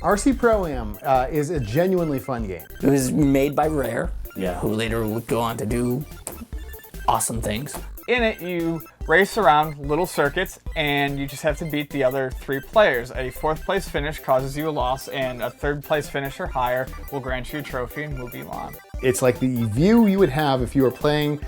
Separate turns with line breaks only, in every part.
RC Pro-Am is a genuinely fun game.
It was made by Rare, who later would go on to do awesome things.
In it, you race around little circuits, and you just have to beat the other 3 players. A 4th place finish causes you a loss, and a 3rd place finish or higher will grant you a trophy and move you on.
It's like the view you would have if you were playing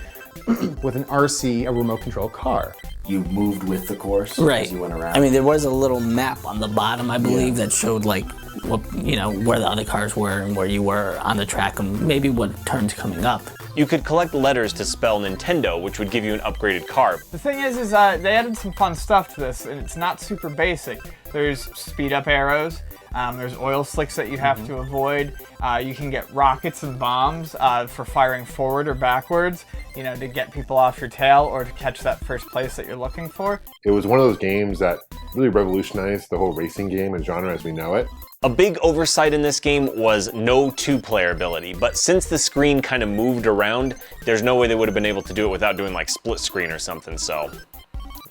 with an RC, a remote control car.
You moved with the course as you went around.
I mean, there was a little map on the bottom, I believe, that showed like what, you know, where the other cars were and where you were on the track and maybe what turns coming up.
You could collect letters to spell Nintendo, which would give you an upgraded car.
The thing is they added some fun stuff to this, and it's not super basic. There's speed up arrows, there's oil slicks that you have to avoid. You can get rockets and bombs for firing forward or backwards, you know, to get people off your tail or to catch that first place that you're looking for.
It was one of those games that really revolutionized the whole racing game and genre as we know it.
A big oversight in this game was no 2-player ability, but since the screen kind of moved around, there's no way they would have been able to do it without doing like split screen or something, so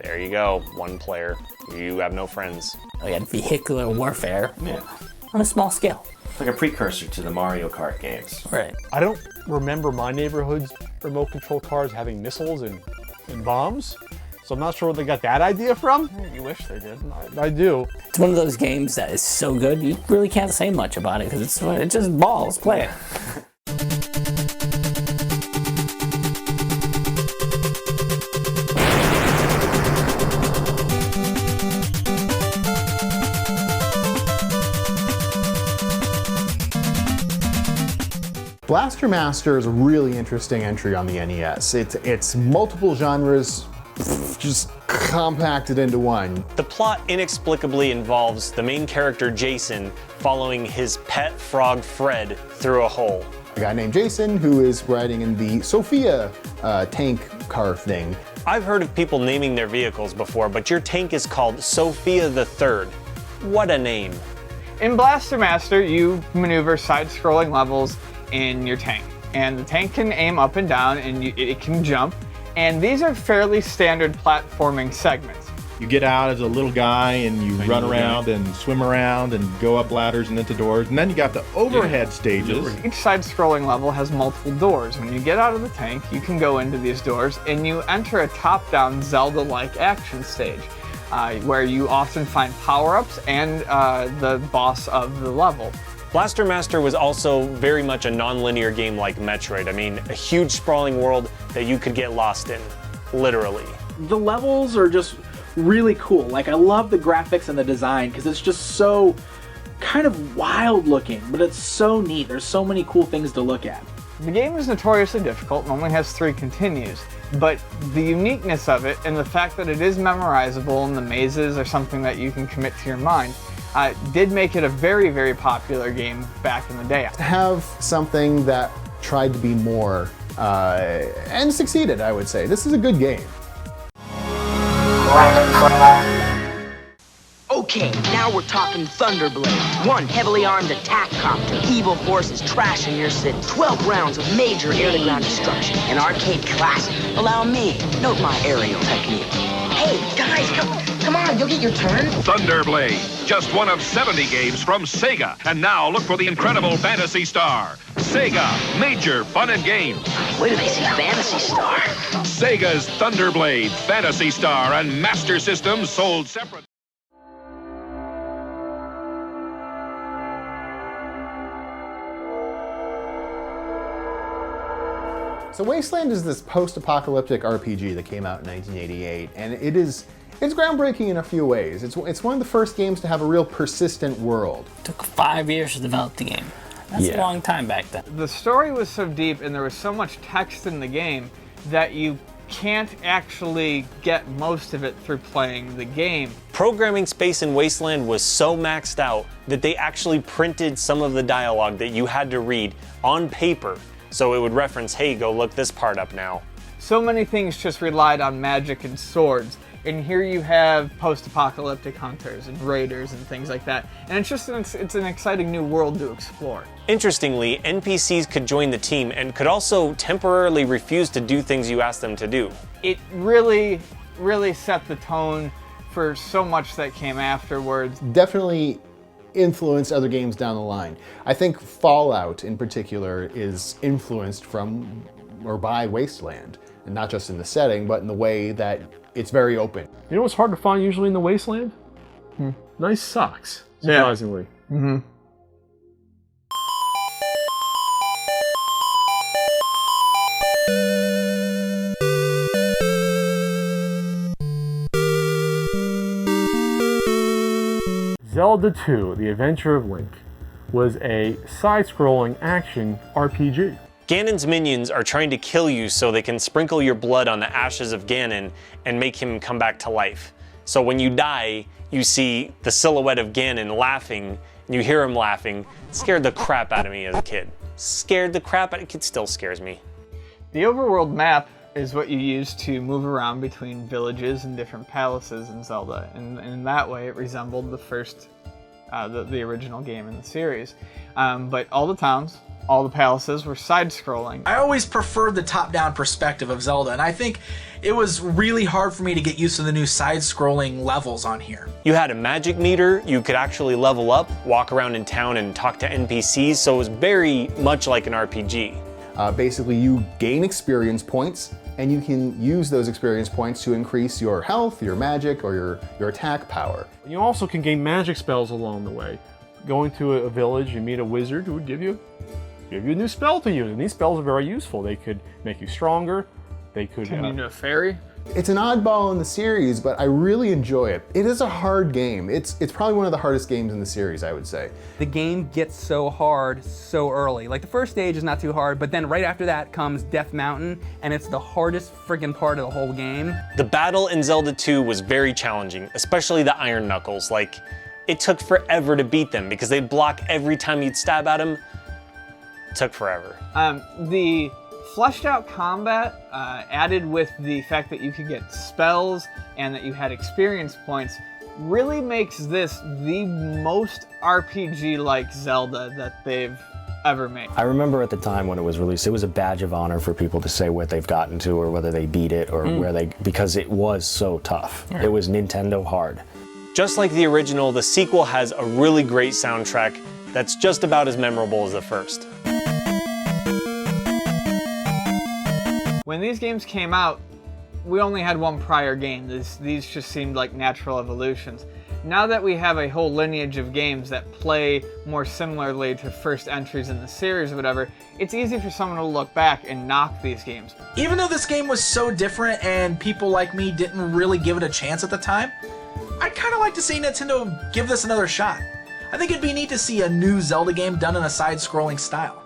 there you go, 1 player. You have no friends.
We had vehicular warfare on a small scale.
It's like a precursor to the Mario Kart games.
Right.
I don't remember my neighborhood's remote control cars having missiles and bombs, so I'm not sure where they got that idea from.
You wish they did.
I do.
It's one of those games that is so good, you really can't say much about it because it's just balls, play it.
Blaster Master is a really interesting entry on the NES. It's multiple genres just compacted into one.
The plot inexplicably involves the main character Jason following his pet frog Fred through a hole.
A guy named Jason who is riding in the Sophia tank car thing.
I've heard of people naming their vehicles before, but your tank is called Sophia the Third. What a name.
In Blaster Master, you maneuver side-scrolling levels in your tank, and the tank can aim up and down, and it can jump, and these are fairly standard platforming segments.
You get out as a little guy and you run around and swim around and go up ladders and into doors, and then you got the overhead stages.
Each side-scrolling level has multiple doors. When you get out of the tank, you can go into these doors and you enter a top-down Zelda-like action stage, where you often find power-ups and the boss of the level.
Blaster Master was also very much a non-linear game like Metroid. I mean, a huge sprawling world that you could get lost in, literally.
The levels are just really cool. Like, I love the graphics and the design because it's just so kind of wild looking, but it's so neat. There's so many cool things to look at.
The game is notoriously difficult and only has 3 continues, but the uniqueness of it and the fact that it is memorizable and the mazes are something that you can commit to your mind did make it a very, very popular game back in the day.
Have something that tried to be more and succeeded, I would say. This is a good game.
Okay, now we're talking Thunderblade. 1 heavily armed attack copter. Evil forces trashing your city. 12 rounds of major air-to-ground destruction. An arcade classic. Allow me. Note my aerial technique. Hey, guys, come on, you'll get your turn.
Thunderblade, just one of 70 games from Sega. And now look for the incredible Fantasy Star. Sega, major fun and games.
Where do they see Fantasy Star?
Sega's Thunderblade, Fantasy Star, and Master Systems sold separate.
So Wasteland is this post-apocalyptic RPG that came out in 1988, and it's groundbreaking in a few ways. It's one of the first games to have a real persistent world.
It took 5 years to develop the game. That's a long time back then.
The story was so deep and there was so much text in the game that you can't actually get most of it through playing the game.
Programming space in Wasteland was so maxed out that they actually printed some of the dialogue that you had to read on paper, so it would reference, hey, go look this part up now.
So many things just relied on magic and swords, and here you have post-apocalyptic hunters and raiders and things like that, and it's an exciting new world to explore.
Interestingly, NPCs could join the team and could also temporarily refuse to do things you asked them to do.
It really, really set the tone for so much that came afterwards.
Definitely influenced other games down the line. I think Fallout in particular is influenced from or by Wasteland, and not just in the setting, but in the way that it's very open.
You know what's hard to find usually in the Wasteland? Nice socks, surprisingly.
Mm-hmm.
Zelda II, The Adventure of Link, was a side-scrolling action RPG.
Ganon's minions are trying to kill you so they can sprinkle your blood on the ashes of Ganon and make him come back to life. So when you die, you see the silhouette of Ganon laughing, and you hear him laughing. It scared the crap out of me as a kid. Scared the crap out of it still scares me.
The Overworld Map is what you use to move around between villages and different palaces in Zelda, and in that way it resembled the first, the original game in the series. But all the towns, all the palaces were side-scrolling.
I always preferred the top-down perspective of Zelda, and I think it was really hard for me to get used to the new side-scrolling levels on here.
You had a magic meter, you could actually level up, walk around in town and talk to NPCs, so it was very much like an RPG.
Basically, you gain experience points, and you can use those experience points to increase your health, your magic, or your attack power.
You also can gain magic spells along the way. Going to a village, you meet a wizard who would give you a new spell to use, and these spells are very useful. They could make you stronger. They could
turn you into a fairy.
It's an oddball in the series, but I really enjoy it. It is a hard game. It's probably one of the hardest games in the series, I would say.
The game gets so hard so early. Like the first stage is not too hard, but then right after that comes Death Mountain, and it's the hardest friggin' part of the whole game.
The battle in Zelda 2 was very challenging, especially the Iron Knuckles. Like, it took forever to beat them because they'd block every time you'd stab at them. It took forever.
The fleshed out combat added with the fact that you could get spells and that you had experience points really makes this the most RPG-like Zelda that they've ever made.
I remember at the time when it was released, it was a badge of honor for people to say what they've gotten to or whether they beat it or where they, because it was so tough. Yeah. It was Nintendo hard.
Just like the original, the sequel has a really great soundtrack that's just about as memorable as the first.
When these games came out, we only had one prior game. These just seemed like natural evolutions. Now that we have a whole lineage of games that play more similarly to first entries in the series or whatever, it's easy for someone to look back and knock these games.
Even though this game was so different and people like me didn't really give it a chance at the time, I'd kind of like to see Nintendo give this another shot. I think it'd be neat to see a new Zelda game done in a side-scrolling style.